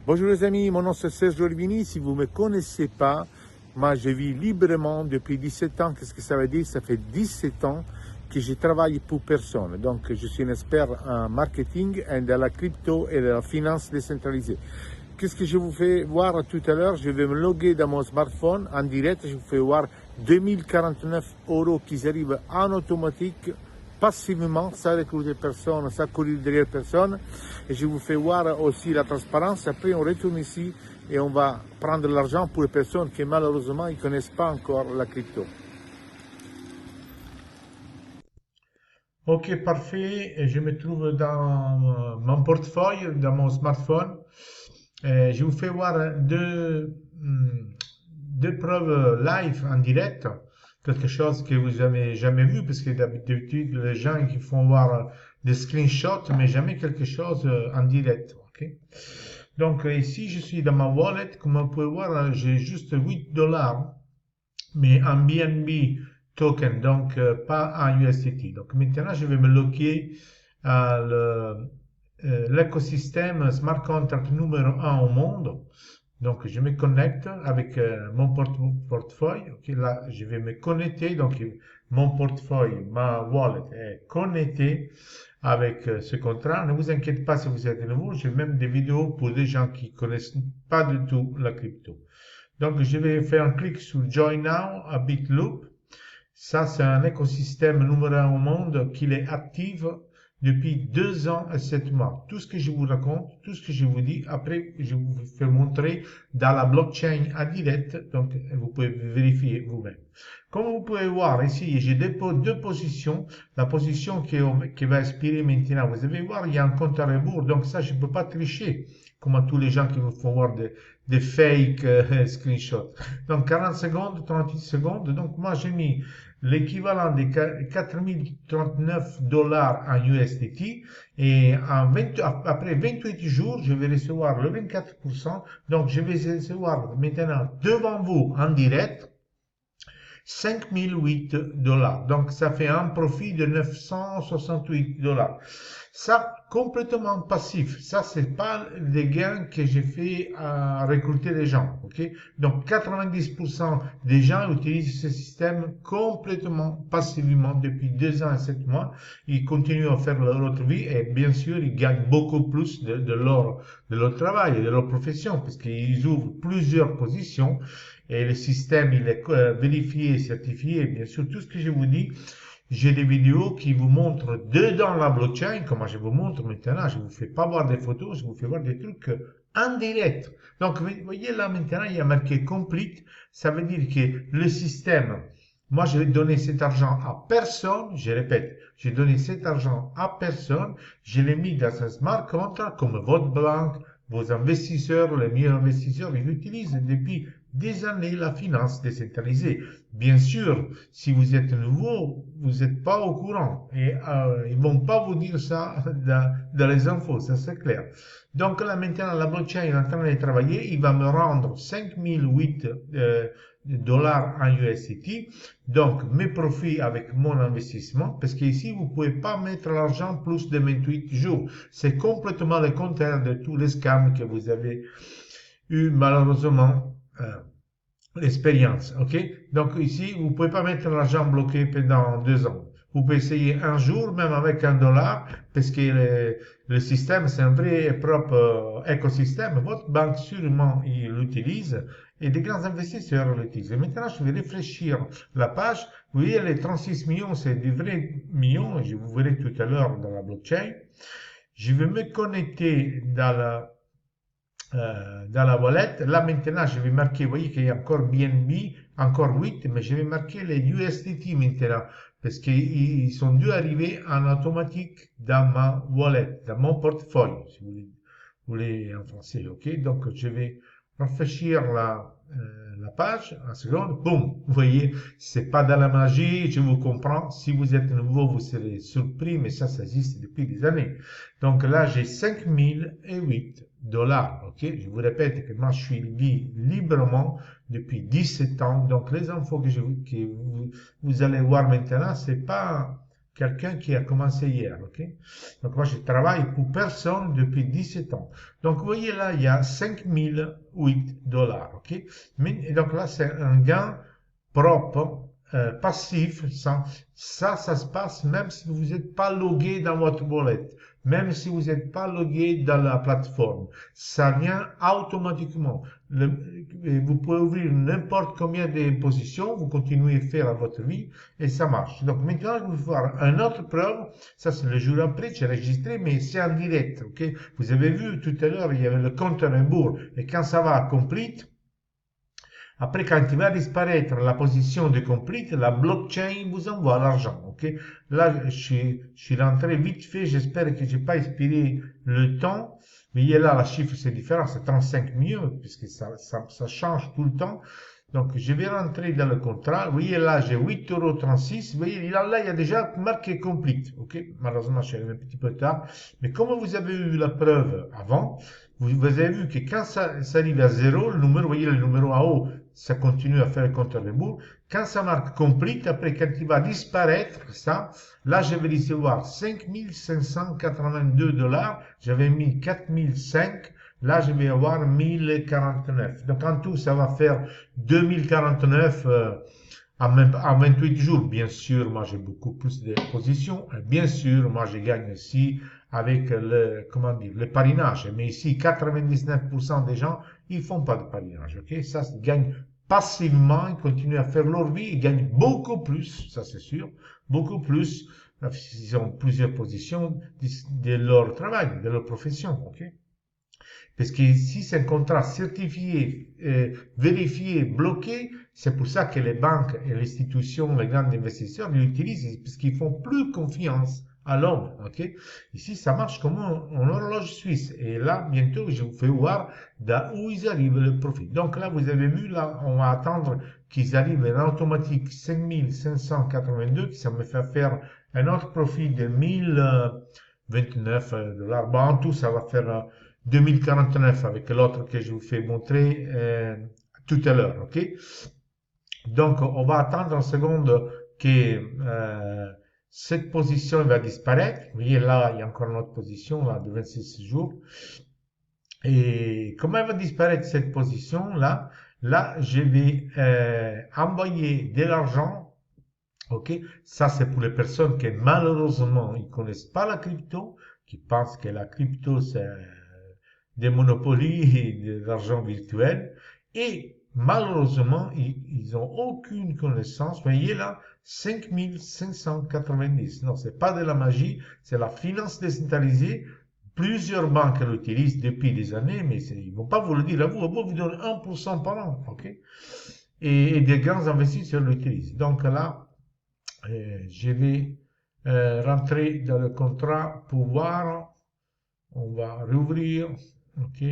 Bonjour les amis, mon nom c'est Serge Olvini. Si vous ne me connaissez pas, moi je vis librement depuis 17 ans. Qu'est-ce que ça veut dire? Ça fait 17 ans que je travaille pour personne. Donc je suis un expert en marketing et dans la crypto et la finance décentralisée. Qu'est-ce que je vous fais voir tout à l'heure? Je vais me loguer dans mon smartphone en direct. Je vous fais voir 2049 € qui arrivent en automatique passivement, sans recruter personne, sans courir derrière personne. Et je vous fais voir aussi la transparence. Après, on retourne ici et on va prendre l'argent pour les personnes qui malheureusement ne connaissent pas encore la crypto. Ok, parfait. Et je me trouve dans mon portefeuille, dans mon smartphone. Et je vous fais voir deux preuves live en direct. Quelque chose que vous avez jamais vu, parce que d'habitude, les gens qui font voir des screenshots, mais jamais quelque chose en direct. Ok. Donc ici, je suis dans ma wallet. Comme vous pouvez voir, j'ai juste 8 $, mais en BNB token, donc pas en USDT. Donc maintenant, je vais me loquer à l'écosystème smart contract numéro 1 au monde. Donc je me connecte avec mon portefeuille. Okay, là, je vais me connecter. Donc mon portefeuille, ma wallet est connectée avec ce contrat. Ne vous inquiétez pas si vous êtes nouveau. J'ai même des vidéos pour des gens qui connaissent pas du tout la crypto. Donc, je vais faire un clic sur Join Now à Bitloop. Ça, c'est un écosystème numéro 1 au monde qui est actif depuis 2 ans et 7 mois. Tout ce que je vous raconte, tout ce que je vous dis, après, je vous fais montrer dans la blockchain en direct. Donc, vous pouvez vérifier vous-même. Comme vous pouvez voir ici, j'ai deux positions. La position qui va expirer maintenant, vous allez voir, il y a un compte à rebours. Donc, ça, je ne peux pas tricher, comme à tous les gens qui me font voir des fake screenshots. Donc 40 secondes, 38 secondes. Donc moi j'ai mis l'équivalent de 4039 $ en USDT et après 28 jours, je vais recevoir le 24%. Donc je vais recevoir maintenant devant vous en direct 5008 $. Donc, ça fait un profit de 968 $. Ça, complètement passif. Ça, c'est pas des gains que j'ai fait à recruter des gens. OK? Donc, 90% des gens utilisent ce système complètement passivement depuis 2 ans et 7 mois. Ils continuent à faire leur autre vie et bien sûr, ils gagnent beaucoup plus de leur travail et de leur profession parce qu'ils ouvrent plusieurs positions et le système, il est vérifié, certifié. Bien sûr, tout ce que je vous dis, j'ai des vidéos qui vous montrent dedans la blockchain, comme je vous montre maintenant. Je vous fais pas voir des photos, je vous fais voir des trucs en direct. Donc, vous voyez là maintenant, il y a marqué complete. Ça veut dire que le système, moi, je vais donner cet argent à personne. Je répète, j'ai donné cet argent à personne. Je l'ai mis dans un smart contract comme votre banque, vos investisseurs, les meilleurs investisseurs, ils utilisent depuis des années la finance décentralisée. Bien sûr, si vous êtes nouveau, vous n'êtes pas au courant et ils vont pas vous dire ça dans les infos, ça c'est clair. Donc là maintenant, la blockchain est en train de travailler, il va me rendre 5008 $ en USDT. Donc mes profits avec mon investissement, parce qu'ici vous pouvez pas mettre l'argent plus de 28 jours. C'est complètement le contraire de tous les scams que vous avez eu malheureusement l'expérience. Ok? Donc ici, vous pouvez pas mettre l'argent bloqué pendant 2 ans. Vous pouvez essayer un jour, même avec $1, parce que le système, c'est un vrai propre écosystème. Votre banque, sûrement, il l'utilise et des grands investisseurs l'utilisent. Et maintenant, je vais réfléchir la page. Vous voyez, les 36 millions, c'est des vrais millions. Je vous verrai tout à l'heure dans la blockchain. Je vais me connecter dans la wallet. Là maintenant, je vais marquer, vous voyez qu'il y a encore BNB, encore 8, mais je vais marquer les USDT maintenant, parce qu'ils sont dû arriver en automatique dans ma wallet, dans mon portefeuille, si vous voulez en français, ok? Donc, je vais rafraîchir la page, un seconde, boum, vous voyez, c'est pas de la magie, je vous comprends, si vous êtes nouveau, vous serez surpris, mais ça existe depuis des années. Donc là, j'ai 5008 $, ok? Je vous répète que moi, je suis librement depuis 17 ans, donc les infos que vous allez voir maintenant, c'est pas quelqu'un qui a commencé hier, ok? Donc moi je travaille pour personne depuis 17 ans. Donc vous voyez là, il y a 5008 $, ok? Mais, et donc là c'est un gain propre, passif. Ça se passe même si vous n'êtes pas logué dans votre wallet, même si vous n'êtes pas logué dans la plateforme. Ça vient automatiquement. Vous pouvez ouvrir n'importe combien de positions, vous continuez à faire votre vie et ça marche. Donc maintenant, je vais vous faire une autre preuve. Ça, c'est le jour après, j'ai enregistré, mais c'est en direct. Ok? Vous avez vu tout à l'heure, il y avait le compte à rebours. Et quand ça va à complete, après, quand il va disparaître la position de complete, la blockchain vous envoie l'argent. Ok? Là, je suis rentré vite fait. J'espère que j'ai pas expiré le temps. Mais il y a là, la chiffre, c'est différent. C'est 35 millions, puisque ça change tout le temps. Donc, je vais rentrer dans le contrat. Vous voyez là, j'ai 8,36 €. Vous voyez, là, il y a déjà marqué complete. Ok? Malheureusement, je suis arrivé un petit peu tard. Mais comme vous avez eu la preuve avant, vous avez vu que quand ça arrive à 0, le numéro, vous voyez le numéro en haut, ça continue à faire le compte à rebours. Quand ça marque complete, après, quand il va disparaître, ça, là, je vais recevoir 5582 $. J'avais mis 4005. Là, je vais avoir 1049. Donc, en tout, ça va faire 2049 en 28 jours. Bien sûr, moi, j'ai beaucoup plus de positions. Bien sûr, moi, je gagne aussi avec le parinage. Mais ici, 99% des gens, ils font pas de parinage. Ok? Ça, ils gagnent passivement, ils continuent à faire leur vie, ils gagnent beaucoup plus, ça c'est sûr, beaucoup plus, s'ils ont plusieurs positions de leur travail, de leur profession. Ok? Parce que si c'est un contrat certifié, vérifié, bloqué, c'est pour ça que les banques et les institutions, les grands investisseurs l'utilisent, parce qu'ils font plus confiance à l'homme. Okay? Ici, ça marche comme une horloge suisse. Et là, bientôt, je vous fais voir d'où ils arrivent le profit. Donc là, vous avez vu, là, on va attendre qu'ils arrivent en automatique 5582, ça me fait faire un autre profit de 1029 $. Bon, en tout, ça va faire 2049 avec l'autre que je vous fais montrer tout à l'heure. Ok? Donc, on va attendre une seconde que cette position va disparaître. Vous voyez là, il y a encore une autre position là, de 26 jours. Et comment elle va disparaître cette position là? Là, je vais envoyer de l'argent. Ok? Ça, c'est pour les personnes qui malheureusement ils connaissent pas la crypto, qui pensent que la crypto c'est des monopolies et de l'argent virtuel. Et malheureusement, ils n'ont aucune connaissance. Vous voyez là, 5590. Non, c'est pas de la magie, c'est la finance décentralisée. Plusieurs banques l'utilisent depuis des années, mais ils vont pas vous le dire à vous. Vous donnent 1% par an, ok? Et des grands investisseurs l'utilisent. Donc là, je vais rentrer dans le contrat pour voir. On va rouvrir. Ok.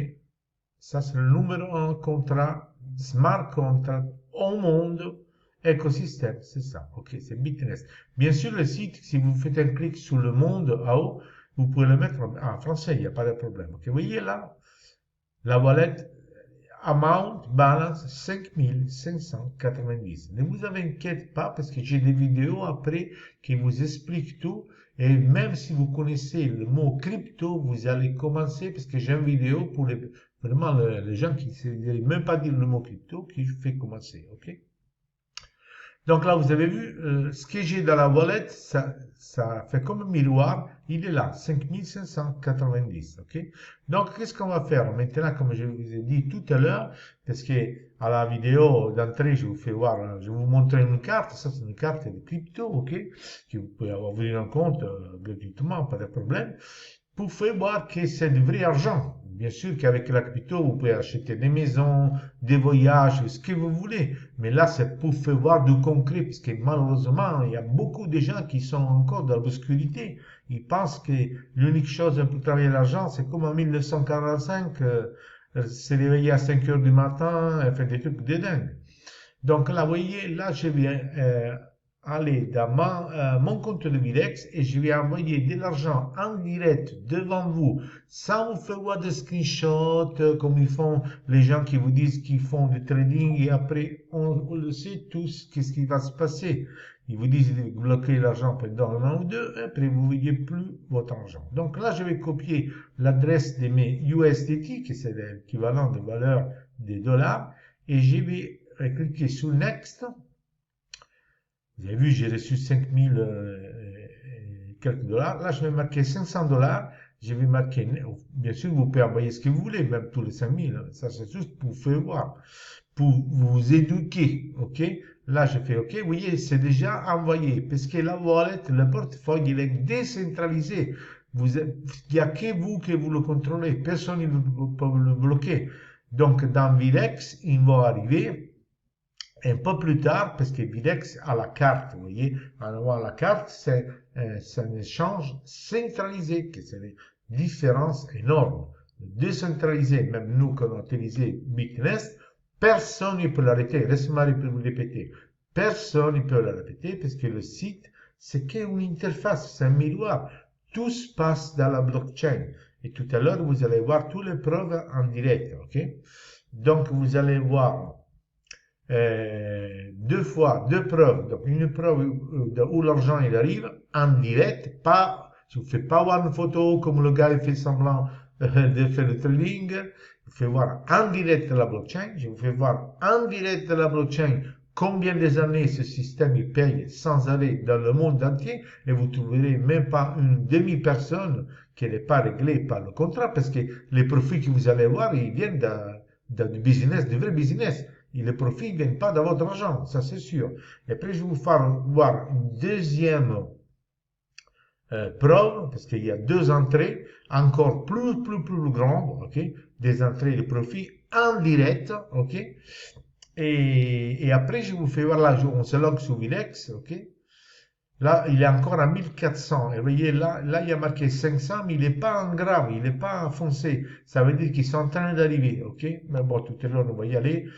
Ça, c'est le numéro 1 contrat, smart contract au monde, écosystème. C'est ça. Ok. C'est Bitnest. Bien sûr, le site, si vous faites un clic sur le monde en haut, vous pouvez le mettre en français. Il n'y a pas de problème. Ok. Vous voyez là, la wallet amount balance 5590. Ne vous inquiétez pas parce que j'ai des vidéos après qui vous expliquent tout. Et même si vous connaissez le mot crypto, vous allez commencer parce que j'ai une vidéo pour vraiment les gens qui ne savent même pas dire le mot crypto qui fait commencer. Ok? Donc là, vous avez vu, ce que j'ai dans la wallet, ça fait comme un miroir. Il est là, 5590. Ok? Donc, qu'est-ce qu'on va faire maintenant, comme je vous ai dit tout à l'heure, parce que à la vidéo d'entrée, je vous fais voir, je vais vous montrer une carte. Ça, c'est une carte de crypto, ok? Que vous pouvez ouvrir un compte gratuitement, pas de problème. Pour faire voir que c'est du vrai argent. Bien sûr qu'avec la crypto, vous pouvez acheter des maisons, des voyages, ce que vous voulez. Mais là, c'est pour faire voir du concret, parce que malheureusement, il y a beaucoup de gens qui sont encore dans l'obscurité. Ils pensent que l'unique chose pour travailler l'argent, c'est comme en 1945, se réveiller à 5 heures du matin et faire des trucs de dingue. Donc là, vous voyez, là, je viens aller dans mon compte de Videx et je vais envoyer de l'argent en direct devant vous, sans vous faire voir des screenshots comme ils font les gens qui vous disent qu'ils font du trading et après on le sait tous qu'est-ce qui va se passer. Ils vous disent de bloquer l'argent pendant un an ou deux, et après vous ne voyez plus votre argent. Donc là, je vais copier l'adresse de mes USDT, qui c'est l'équivalent de valeur des dollars, et je vais cliquer sur Next. Vous avez vu, j'ai reçu 5000 quelques dollars. Là, je vais marquer 500 dollars. Je vais marquer, bien sûr, vous pouvez envoyer ce que vous voulez, même tous les 5000. Ça, c'est juste pour vous faire voir, pour vous éduquer. OK? Là, je fais OK. Vous voyez, c'est déjà envoyé. Parce que la wallet, le portefeuille, il est décentralisé. Il n'y a que vous qui vous le contrôlez. Personne ne peut le bloquer. Donc, dans Videx, il va arriver un peu plus tard, parce que Videx a la carte, vous voyez, en avoir la carte, c'est un échange centralisé, que c'est une différence énorme. Décentralisé, même nous, quand on a utilisé Bitnest, personne ne peut l'arrêter. Laissez-moi répéter. Personne ne peut l'arrêter, parce que le site, c'est qu'une interface, c'est un miroir. Tout se passe dans la blockchain. Et tout à l'heure, vous allez voir toutes les preuves en direct, ok? Donc, vous allez voir deux preuves. Donc, une preuve où l'argent il arrive en direct, pas, je ne vous fais pas voir une photo comme le gars il fait semblant de faire le trading. Je vous fais voir en direct de la blockchain. Je vous fais voir en direct de la blockchain combien des années ce système il paye sans arrêt dans le monde entier. Et vous trouverez même pas une demi-personne qui n'est pas réglée par le contrat, parce que les profits que vous allez voir, ils viennent du business, du vrai business. Et les profits ne viennent pas de votre argent, ça c'est sûr. Et après, je vais vous faire voir une deuxième preuve, parce qu'il y a deux entrées encore plus grandes, ok? Des entrées de profit en direct, ok? Et après, je vous fais voir là, on se log sur Videx, ok? Là, il est encore à 1400. Et vous voyez, là, il y a marqué 500, mais il n'est pas en grave, il n'est pas foncé. Ça veut dire qu'ils sont en train d'arriver, ok? Mais bon, tout à l'heure, on va y aller.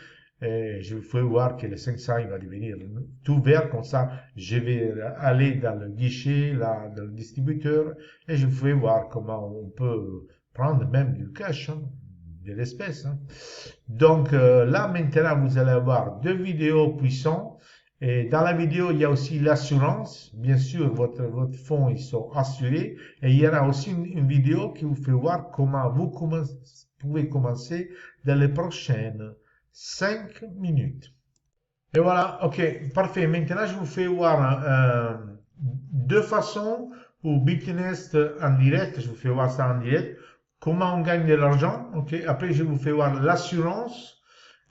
Je vous fais voir que le 500 il va devenir tout vert, comme ça je vais aller dans le guichet, là, dans le distributeur, et je vous fais voir comment on peut prendre même du cash, hein, de l'espèce. Hein. Donc là maintenant vous allez avoir deux vidéos puissantes, et dans la vidéo il y a aussi l'assurance, bien sûr votre fonds ils sont assurés, et il y aura aussi une vidéo qui vous fait voir comment vous pouvez commencer dans les prochaines 5 minutes. Et voilà, ok, parfait. Maintenant, je vous fais voir deux façons où Bitnest en direct, je vous fais voir ça en direct, comment on gagne de l'argent. Ok, après, je vous fais voir l'assurance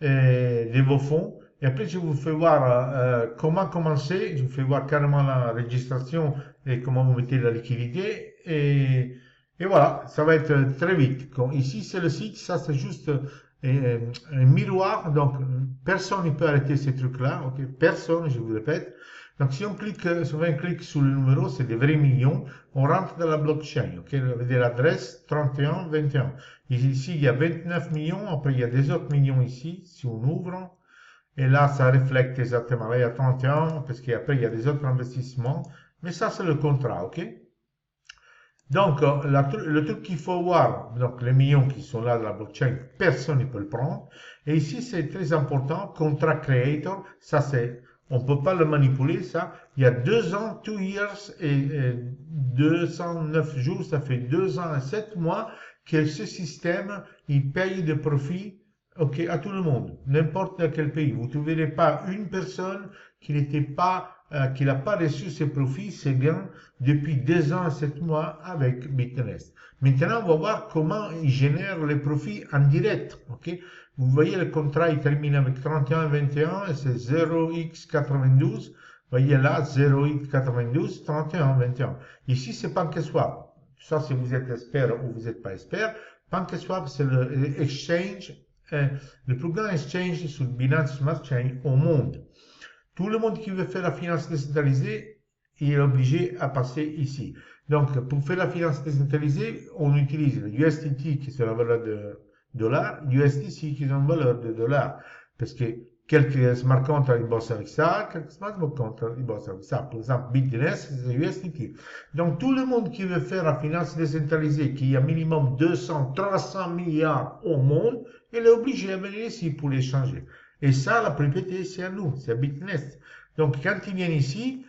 de vos fonds. Et après, je vous fais voir comment commencer. Je vous fais voir carrément la registration et comment vous mettez la liquidité. Et voilà, ça va être très vite. Ici, c'est le site, ça c'est juste un miroir, donc personne ne peut arrêter ces trucs-là, ok? Personne, je vous répète. Donc si on clique, sur le numéro, c'est des vrais millions, on rentre dans la blockchain, ok? Vous avez l'adresse 31, 21. Ici, il y a 29 millions, après il y a des autres millions ici, si on ouvre, et là, ça reflète exactement. Là, il y a 31, parce qu'après, il y a des autres investissements, mais ça, c'est le contrat, ok? Donc, le truc qu'il faut voir, donc les millions qui sont là dans la blockchain, personne ne peut le prendre. Et ici, c'est très important, contract creator, ça c'est, on ne peut pas le manipuler, ça. Il y a 2 ans, 2 years et 209 jours, ça fait 2 ans et 7 mois que ce système, il paye de profit, ok, à tout le monde, n'importe dans quel pays. Vous ne trouverez pas une personne qui n'était pas qu'il n'a pas reçu ses profits, ses gains depuis 2 ans et 7 mois avec Bitnest. Maintenant, on va voir comment il génère les profits en direct. Okay? Vous voyez, le contrat il termine avec 31,21 et c'est 0x92. Vous voyez là, 0x92, 31,21. Ici, c'est PancakeSwap. Ça, si vous êtes expert ou vous n'êtes pas expert. PancakeSwap, c'est le exchange, le plus grand exchange sur Binance Smart Chain au monde. Tout le monde qui veut faire la finance décentralisée, il est obligé à passer ici. Donc, pour faire la finance décentralisée, on utilise le USDT qui est la valeur de dollar, USDC qui est une valeur de dollar. Parce que quelques smart contracts, ils bossent avec ça, quelques smart contracts, ils bossent avec ça. Par exemple, Bitness, c'est USDT. Donc, tout le monde qui veut faire la finance décentralisée, qui a minimum 200, 300 milliards au monde, il est obligé de venir ici pour les changer. Et ça, la propriété, c'est à nous, c'est à Bitness. Donc, quand ils viennent ici,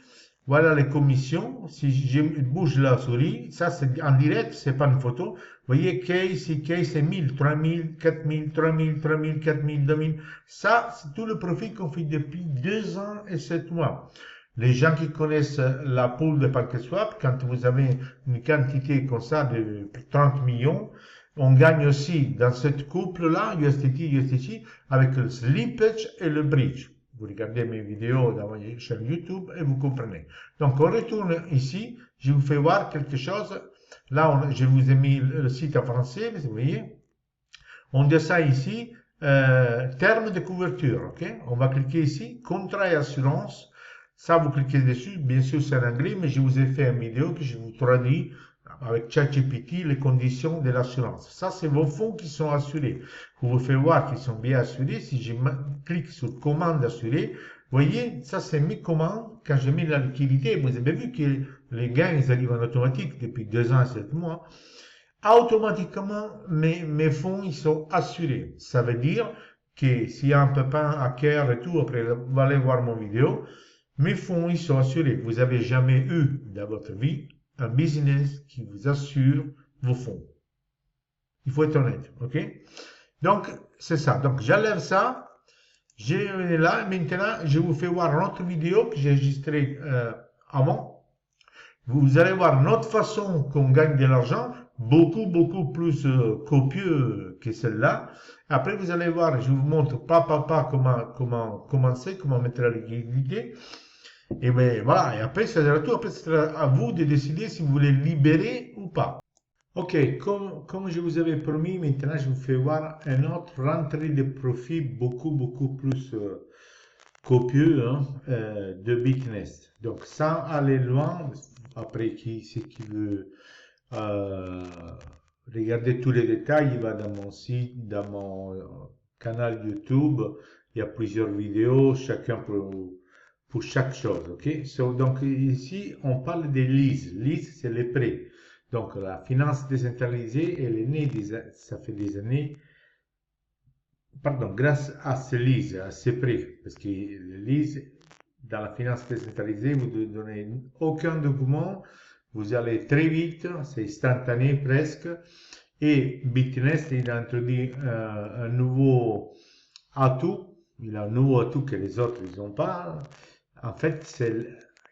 voilà les commissions. Si je bouge la souris, ça c'est en direct, c'est pas une photo. Vous voyez, case, c'est 1000, 3000, 4000, 3000, 3000, 4000, 2000. Ça, c'est tout le profit qu'on fait depuis 2 ans et 7 mois. Les gens qui connaissent la pool de PancakeSwap, quand vous avez une quantité comme ça de 30 millions, on gagne aussi dans cette couple-là, USDT, avec le slippage et le bridge. Vous regardez mes vidéos dans ma chaîne YouTube et vous comprenez. Donc, on retourne ici. Je vous fais voir quelque chose. Là, je vous ai mis le site en français, vous voyez. On descend ici, terme de couverture. Ok. On va cliquer ici, contrat et assurance. Ça, vous cliquez dessus. Bien sûr, c'est en anglais, mais je vous ai fait une vidéo que je vous traduis avec ChatGPT les conditions de l'assurance. Ça, c'est vos fonds qui sont assurés. Vous vous faites voir qu'ils sont bien assurés. Si je clique sur commande assurée, vous voyez, ça, c'est mes commandes. Quand je mets la liquidité, vous avez vu que les gains, ils arrivent en automatique depuis 2 ans et 7 mois. Automatiquement, mes fonds, ils sont assurés. Ça veut dire que s'il y a un pépin, hacker et tout, après, vous allez voir mon vidéo, mes fonds, ils sont assurés. Vous n'avez jamais eu dans votre vie un business qui vous assure vos fonds. Il faut être honnête, ok? Donc, c'est ça. Donc, j'enlève ça. J'ai là. Maintenant, je vous fais voir une autre vidéo que j'ai enregistrée avant. Vous allez voir notre façon qu'on gagne de l'argent, beaucoup plus copieux que celle-là. Après, vous allez voir, je vous montre pas comment commencer, comment mettre la liquidité. Et bien voilà, et après, c'est à tout. Après, c'est à vous de décider si vous voulez libérer ou pas. Ok, comme je vous avais promis, maintenant je vous fais voir un autre rentrée de profit beaucoup plus copieux hein, de Bitnest. Donc sans aller loin, après qui veut regarder tous les détails, il va dans mon site, dans mon canal YouTube, il y a plusieurs vidéos, chacun pour chaque chose, ok? Donc ici, on parle des leases. Lease, c'est les prêts. Donc la finance décentralisée, elle est née, ça fait des années, pardon, grâce à ces leases, à ces prêts. Parce que les leases, dans la finance décentralisée, vous ne donnez aucun document, vous allez très vite, c'est instantané presque. Et Bitnest, il a introduit un nouveau atout, il a un nouveau atout que les autres, ils n'ont pas. En fait, c'est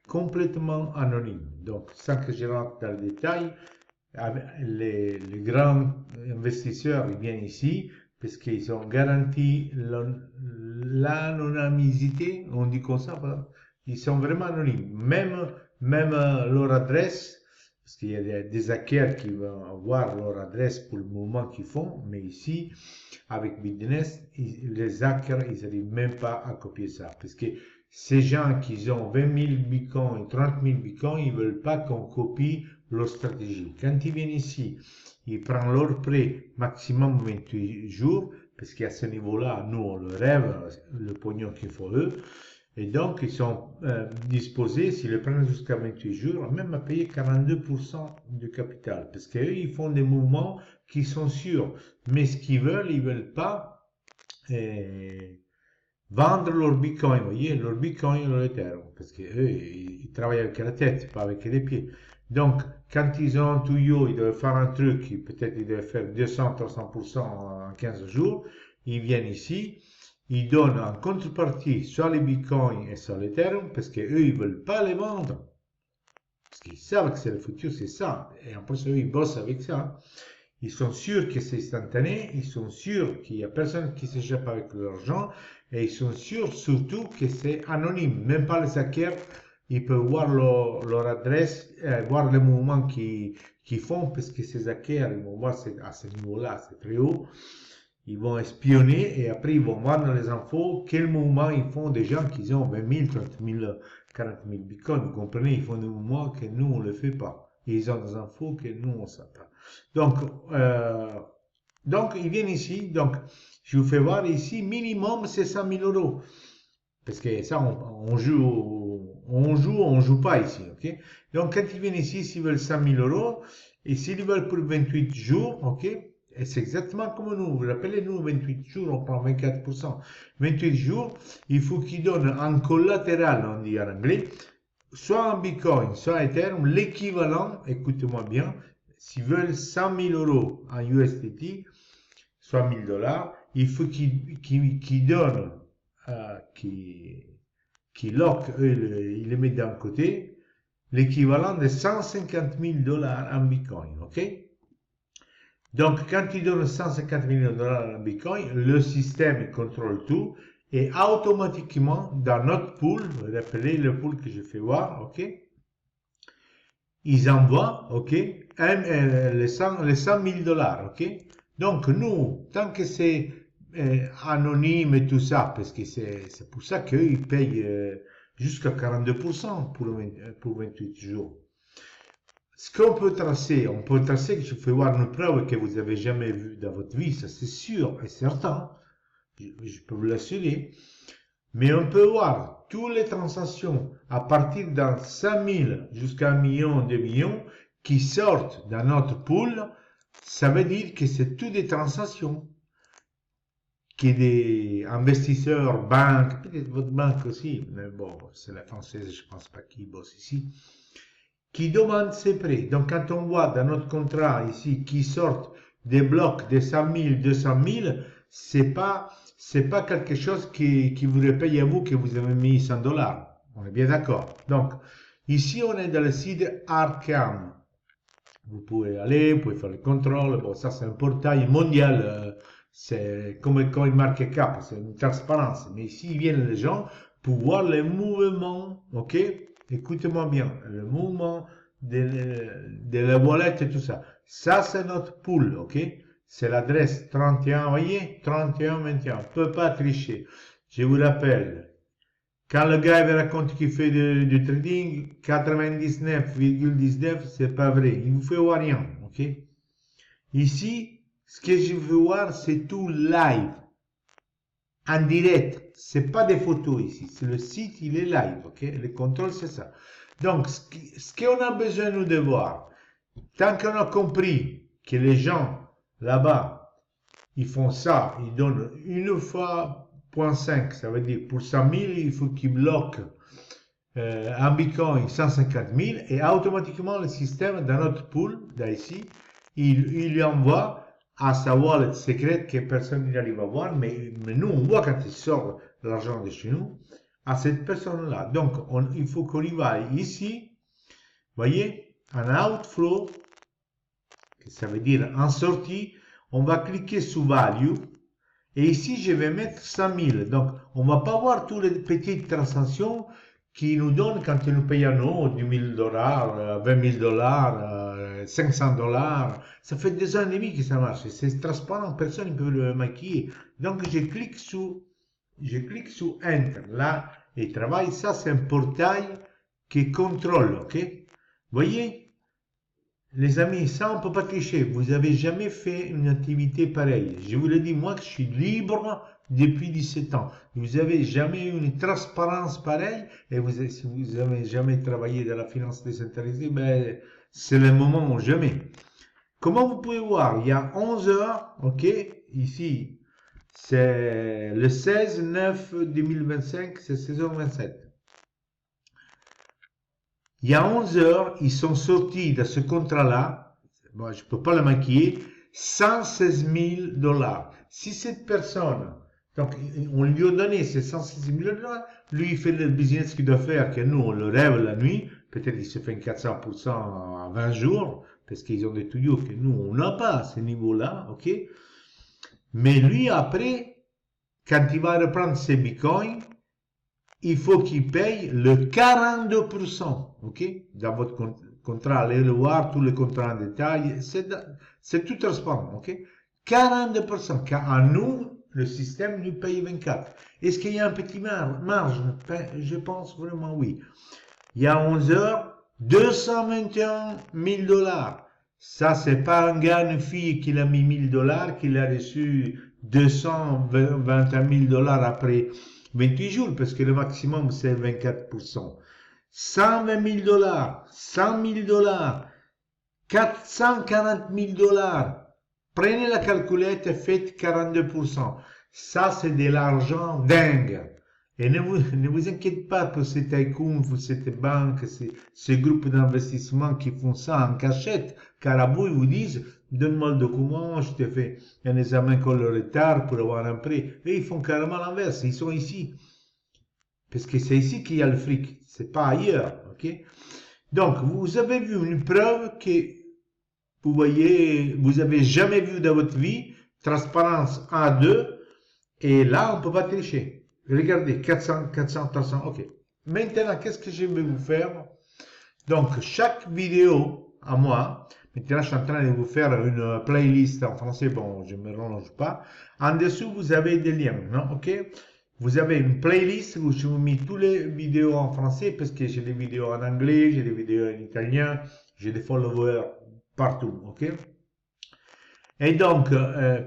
complètement anonyme. Donc, sans que je rentre dans le détail, les grands investisseurs ils viennent ici parce qu'ils ont garanti l'anonymité, on dit comme ça, ils sont vraiment anonymes. Même leur adresse, parce qu'il y a des hackers qui vont avoir leur adresse pour le mouvement qu'ils font, mais ici, avec Bitnest, les hackers, ils n'arrivent même pas à copier ça, parce que ces gens qui ont 20 000 bitcoins et 30 000 bitcoins, ils ne veulent pas qu'on copie leur stratégie. Quand ils viennent ici, ils prennent leur prêt maximum 28 jours, parce qu'à ce niveau-là, nous, on le rêve, le pognon qu'il faut eux. Et donc, ils sont disposés, s'ils le prennent jusqu'à 28 jours, même à payer 42% de capital. Parce qu'eux, ils font des mouvements qui sont sûrs. Mais ce qu'ils veulent, ils ne veulent pas vendre leur bitcoin, vous voyez, leur bitcoin et leur Ethereum, parce qu'eux, ils travaillent avec la tête, pas avec les pieds. Donc, quand ils ont un tuyau, ils doivent faire un truc, peut-être ils doivent faire 200-300% en 15 jours, ils viennent ici, ils donnent en contrepartie soit les bitcoins et soit l'Ethereum, parce qu'eux, ils ne veulent pas les vendre. Parce qu'ils savent que c'est le futur, c'est ça. Et en plus, eux, ils bossent avec ça. Ils sont sûrs que c'est instantané, ils sont sûrs qu'il n'y a personne qui s'échappe avec l'argent, et ils sont sûrs surtout que c'est anonyme. Même pas les hackers, ils peuvent voir leur adresse, voir les mouvements qu'ils font, parce que ces hackers, ils vont voir à ce niveau-là, c'est très haut. Ils vont espionner et après ils vont vendre les infos, quel mouvement ils font des gens qui ont 20 000, 30 000, 40 000 bitcoins. Vous comprenez, ils font des mouvements que nous, on ne le fait pas. Et ils ont des infos que nous, on ne sait pas. Donc, ils viennent ici. Donc, Je vous fais voir ici, minimum, c'est 100 000 euros. Parce que ça, on joue pas ici, ok? Donc, quand ils viennent ici, s'ils veulent 100 000 euros, et s'ils veulent pour 28 jours, ok? Et c'est exactement comme nous. Vous rappelez, nous, 28 jours, on prend 24%. 28 jours, il faut qu'ils donnent en collatéral, on dit en anglais, soit en Bitcoin, soit en Ethereum, l'équivalent, écoutez-moi bien, s'ils veulent 100 000 euros en USDT, soit 1000 dollars, il faut qu'ils donnent, qui lock, ils les mettent d'un côté, l'équivalent de 150 000 dollars en Bitcoin, ok? Donc, quand ils donnent 150 000 dollars en Bitcoin, le système contrôle tout et automatiquement, dans notre pool, vous rappelez le pool que j'ai fait voir, ok? Ils envoient, ok? Les 100 000 dollars, ok? Donc, nous, tant que c'est anonyme et tout ça, parce que c'est pour ça qu'ils payent jusqu'à 42% pour 28 jours. Ce qu'on peut tracer, que je fais voir une preuve que vous avez jamais vue dans votre vie, ça c'est sûr et certain, je peux vous l'assurer, mais on peut voir toutes les transactions à partir d'un 5 000 jusqu'à 1 million, 2 millions qui sortent dans notre pool. Ça veut dire que c'est toutes des transactions que des investisseurs, banques, peut-être votre banque aussi, mais bon, c'est la française, je pense pas qu'ils bossent ici, qui demandent ces prêts. Donc, quand on voit dans notre contrat ici qui sortent des blocs de 100 000, 200 000, c'est pas quelque chose qui vous repaye à vous que vous avez mis 100 dollars. On est bien d'accord. Donc, ici, on est dans le site Arkham. Vous pouvez aller, vous pouvez faire le contrôle. Bon, ça, c'est un portail mondial. C'est comme CoinMarketCap, c'est une transparence. Mais ici, ils viennent les gens pour voir les mouvements, ok? Écoutez-moi bien, le mouvement de la wallet et tout ça. Ça, c'est notre pool, ok? C'est l'adresse 31, voyez? 31, 21. On ne peut pas tricher. Je vous rappelle, quand le gars vous raconte qu'il fait du trading, 99,19, c'est pas vrai. Il vous fait voir rien, ok? Ici, ce que je veux voir, c'est tout live, en direct. C'est pas des photos ici. C'est le site, il est live, ok? Le contrôle, c'est ça. Donc, ce qu'on a besoin nous de voir, tant qu'on a compris que les gens là-bas, ils font ça, ils donnent une fois 0.5, ça veut dire pour 100 000, il faut qu'ils bloquent en Bitcoin 150 000 et automatiquement le système dans notre pool, d'ici, il lui envoie à sa wallet secrète que personne n'arrive à voir, mais nous on voit quand il sort l'argent de chez nous à cette personne-là. Donc il faut qu'on y va ici, voyez, en outflow, ça veut dire en sortie, on va cliquer sur value et ici je vais mettre 100 000. Donc on va pas voir toutes les petites transactions qui nous donnent quand ils nous payent à nous 10 000 dollars, 20 000 dollars, 500 dollars. Ça fait 2 ans et demi que ça marche. C'est transparent, personne ne peut le maquiller. Donc je clique sur Enter. Là, il travaille. Ça, c'est un portail qui contrôle, ok? Voyez? Les amis, ça, on ne peut pas tricher. Vous n'avez jamais fait une activité pareille. Je vous le dis, moi, que je suis libre depuis 17 ans. Vous n'avez jamais eu une transparence pareille. Et si vous n'avez jamais travaillé dans la finance décentralisée, ben, c'est le moment ou jamais. Comment vous pouvez voir? Il y a 11 heures, ok? Ici, c'est le 16/9/2025, c'est 16h27. Il y a 11 heures, ils sont sortis de ce contrat-là, moi je ne peux pas le maquiller, 116 000 dollars. Si cette personne, donc on lui a donné ces 116 000 dollars, lui il fait le business qu'il doit faire, que nous on le rêve la nuit, peut-être il se fait 400% en 20 jours, parce qu'ils ont des tuyaux que nous on n'a pas à ce niveau-là, ok? Mais lui après, quand il va reprendre ses bitcoins, il faut qu'il paye le 42%, ok? Dans votre contrat, allez le voir, tous les contrats en détail, c'est tout transparent, ok? 42%, car à nous, le système nous paye 24%. Est-ce qu'il y a un petit marge? Je pense vraiment oui. Il y a 11 heures, 221 000 dollars. Ça, c'est pas un gars, une fille qui a mis 1000 dollars, qu'il a reçu 221 000 dollars après 28 jours, parce que le maximum c'est 24%. 120 000 dollars, 100 000 dollars, 440 000 dollars. Prenez la calculette et faites 42%. Ça, c'est de l'argent dingue. Et ne vous inquiétez pas pour ces tycoons, pour cette banque, ces groupes d'investissement qui font ça en cachette, car à bout, ils vous disent, donne-moi le document, je te fais un examen con le retard pour avoir un prêt. Et ils font carrément l'inverse, ils sont ici. Parce que c'est ici qu'il y a le fric, c'est pas ailleurs, ok? Donc, vous avez vu une preuve que, vous voyez, vous avez jamais vu dans votre vie, transparence 1, 2, et là, on peut pas tricher. Regardez, 400, 400, 300, ok. Maintenant, qu'est-ce que je vais vous faire? Donc, chaque vidéo à moi, maintenant, je suis en train de vous faire une playlist en français, bon, je ne me relonge pas. En dessous, vous avez des liens, non? Ok? Vous avez une playlist où je vous mets toutes les vidéos en français, parce que j'ai des vidéos en anglais, j'ai des vidéos en italien, j'ai des followers partout, ok? Et donc,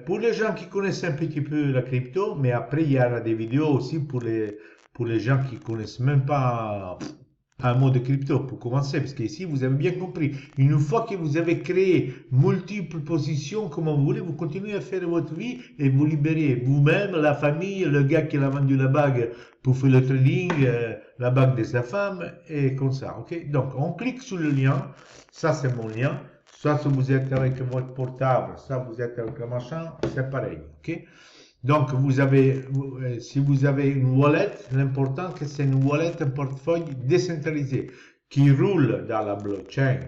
pour les gens qui connaissent un petit peu la crypto, mais après, il y aura des vidéos aussi pour les gens qui connaissent même pas un mot de crypto, pour commencer, parce qu'ici, vous avez bien compris, une fois que vous avez créé multiples positions, comme vous voulez, vous continuez à faire votre vie et vous libérez vous-même, la famille, le gars qui a vendu la bague pour faire le trading, la bague de sa femme, et comme ça, ok? Donc, on clique sur le lien, ça c'est mon lien. Soit si vous êtes avec votre portable, soit vous êtes avec le machin, c'est pareil, ok? Donc, si vous avez une wallet, l'important que c'est une wallet, un portefeuille décentralisé qui roule dans la blockchain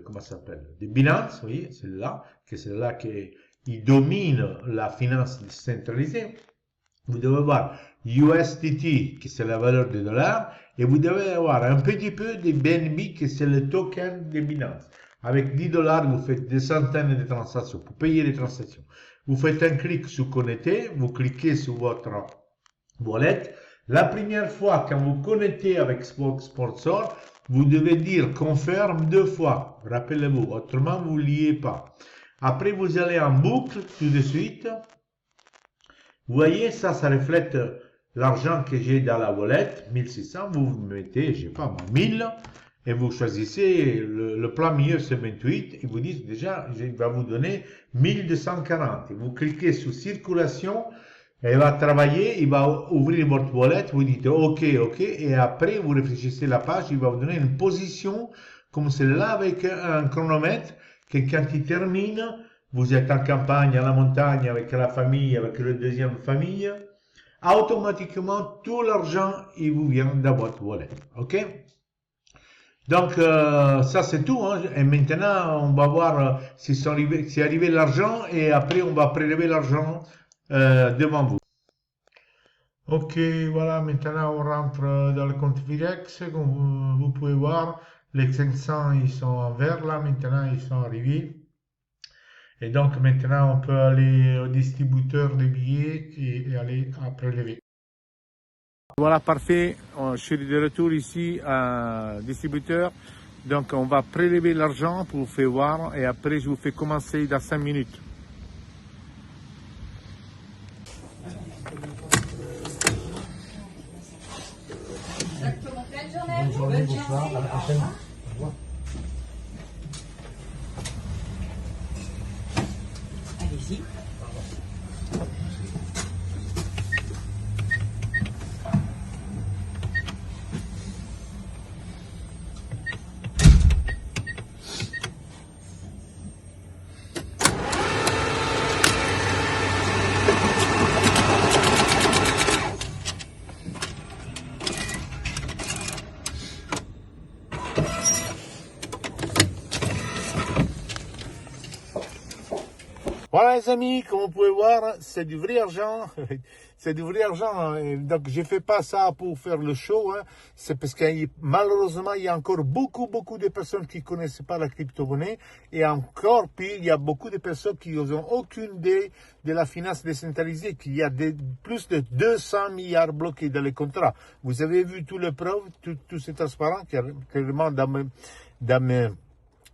comment ça s'appelle? De Binance, vous voyez, celle-là, que c'est là qui domine la finance décentralisée. Vous devez avoir USDT, qui c'est la valeur du dollar, et vous devez avoir un petit peu de BNB, qui c'est le token de Binance. Avec 10 dollars, vous faites des centaines de transactions pour payer les transactions. Vous faites un clic sur connecter, vous cliquez sur votre wallet. La première fois, quand vous connectez avec Sponsor, vous devez dire confirme 2 fois. Rappelez-vous, autrement vous ne liez pas. Après, vous allez en boucle tout de suite. Vous voyez, ça reflète l'argent que j'ai dans la wallet, 1600. Vous mettez, je sais pas, 1000. Et vous choisissez le plan milieu, c'est 28, et vous dites déjà, il va vous donner 1240. Et vous cliquez sur circulation, et il va travailler, il va ouvrir votre wallet, vous dites OK, OK, et après vous réfléchissez la page, il va vous donner une position comme celle-là avec un chronomètre, que quand il termine, vous êtes en campagne, à la montagne, avec la famille, avec la deuxième famille, automatiquement, tout l'argent, il vous vient dans votre wallet. OK? Donc, ça c'est tout, hein. Et maintenant, on va voir si c'est arrivé l'argent et après, on va prélever l'argent devant vous. Ok, voilà, maintenant on rentre dans le compte Virex. Comme vous pouvez voir, les 500, ils sont en vert là, maintenant ils sont arrivés. Et donc, maintenant, on peut aller au distributeur de billets et aller à prélever. Voilà, parfait. Je suis de retour ici à distributeur. Donc, on va prélever l'argent pour vous faire voir et après, je vous fais commencer dans 5 minutes. Bonne journée, bonsoir, à la prochaine. Au revoir. Allez-y. Voilà les amis, comme vous pouvez voir, c'est du vrai argent. C'est du vrai argent. Donc je fais pas ça pour faire le show. Hein. C'est parce que malheureusement, il y a encore beaucoup de personnes qui connaissent pas la crypto-monnaie. Et encore pire, il y a beaucoup de personnes qui n'ont aucune idée de la finance décentralisée, qu'il y a plus de 200 milliards bloqués dans les contrats. Vous avez vu toutes les preuves, tout c'est transparent, clairement dans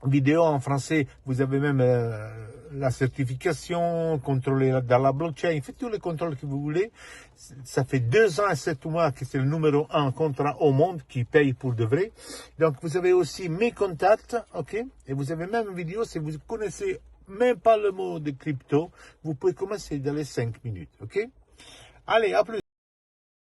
vidéo en français. Vous avez même la certification, contrôler dans la blockchain, faites tous les contrôles que vous voulez. Ça fait 2 ans et 7 mois que c'est le numéro 1 contrat au monde qui paye pour de vrai. Donc vous avez aussi mes contacts, ok? Et vous avez même une vidéo, si vous connaissez même pas le mot de crypto, vous pouvez commencer dans les 5 minutes, ok? Allez, à plus!